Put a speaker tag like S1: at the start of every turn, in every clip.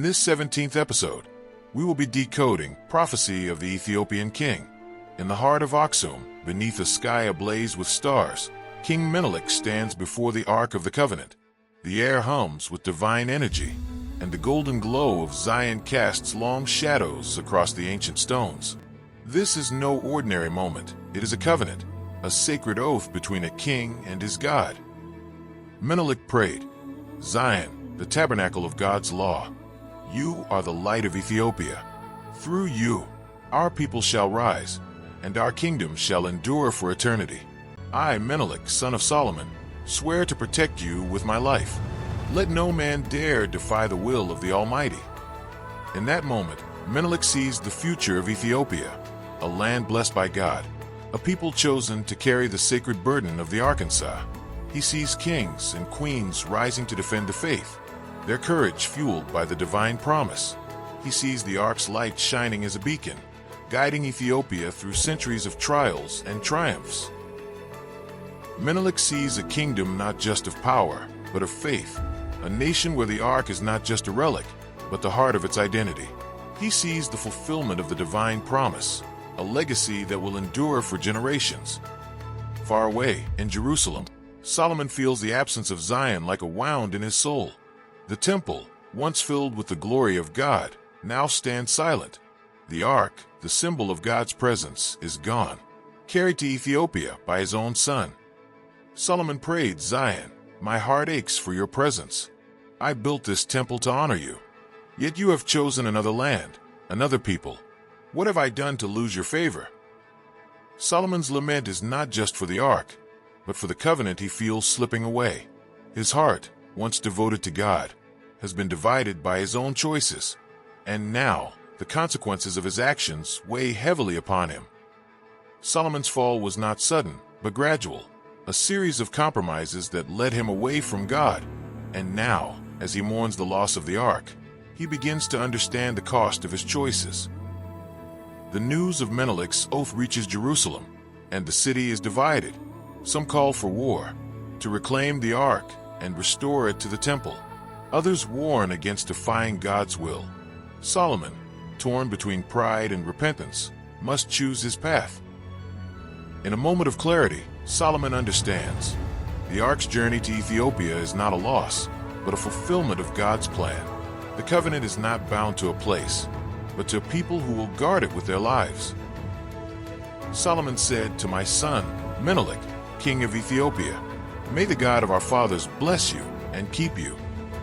S1: In this 17th episode, we will be decoding prophecy of the Ethiopian King. In the heart of Aksum, beneath a sky ablaze with stars, King Menelik stands before the Ark of the Covenant. The air hums with divine energy, and the golden glow of Zion casts long shadows across the ancient stones. This is no ordinary moment. It is a covenant, a sacred oath between a king and his God. Menelik prayed, "Zion, the tabernacle of God's law. You are the light of Ethiopia. Through you, our people shall rise, and our kingdom shall endure for eternity. I, Menelik, son of Solomon, swear to protect you with my life. Let no man dare defy the will of the Almighty." In that moment, Menelik sees the future of Ethiopia, a land blessed by God, a people chosen to carry the sacred burden of the Arkansas. He sees kings and queens rising to defend the faith, their courage fueled by the divine promise. He sees the Ark's light shining as a beacon, guiding Ethiopia through centuries of trials and triumphs. Menelik sees a kingdom not just of power, but of faith, a nation where the Ark is not just a relic, but the heart of its identity. He sees the fulfillment of the divine promise, a legacy that will endure for generations. Far away, in Jerusalem, Solomon feels the absence of Zion like a wound in his soul. The temple, once filled with the glory of God, now stands silent. The Ark, the symbol of God's presence, is gone, carried to Ethiopia by his own son. Solomon prayed, "Zion, my heart aches for your presence. I built this temple to honor you. Yet you have chosen another land, another people. What have I done to lose your favor?" Solomon's lament is not just for the Ark, but for the covenant he feels slipping away. His heart, once devoted to God, has been divided by his own choices, and now the consequences of his actions weigh heavily upon him. Solomon's fall was not sudden, but gradual, a series of compromises that led him away from God. And now, as he mourns the loss of the Ark, he begins to understand the cost of his choices. The news of Menelik's oath reaches Jerusalem, and the city is divided. Some call for war, to reclaim the Ark and restore it to the temple. Others warn against defying God's will. Solomon, torn between pride and repentance, must choose his path. In a moment of clarity, Solomon understands. The Ark's journey to Ethiopia is not a loss, but a fulfillment of God's plan. The covenant is not bound to a place, but to a people who will guard it with their lives. Solomon said, "To my son, Menelik, king of Ethiopia, may the God of our fathers bless you and keep you.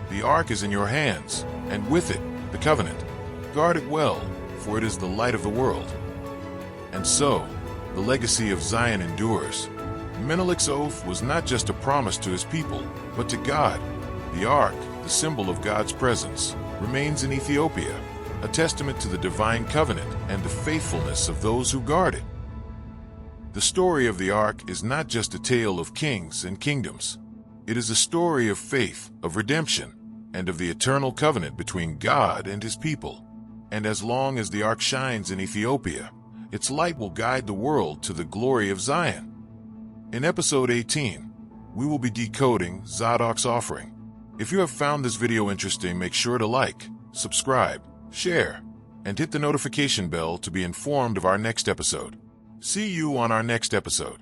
S1: The Ark is in your hands, and with it, the covenant. Guard it well, for it is the light of the world." And so, the legacy of Zion endures. Menelik's oath was not just a promise to his people, but to God. The Ark, the symbol of God's presence, remains in Ethiopia, a testament to the divine covenant and the faithfulness of those who guard it. The story of the Ark is not just a tale of kings and kingdoms. It is a story of faith, of redemption, and of the eternal covenant between God and his people. And as long as the Ark shines in Ethiopia, its light will guide the world to the glory of Zion. In episode 18, we will be decoding Zadok's offering. If you have found this video interesting, make sure to like, subscribe, share, and hit the notification bell to be informed of our next episode. See you on our next episode.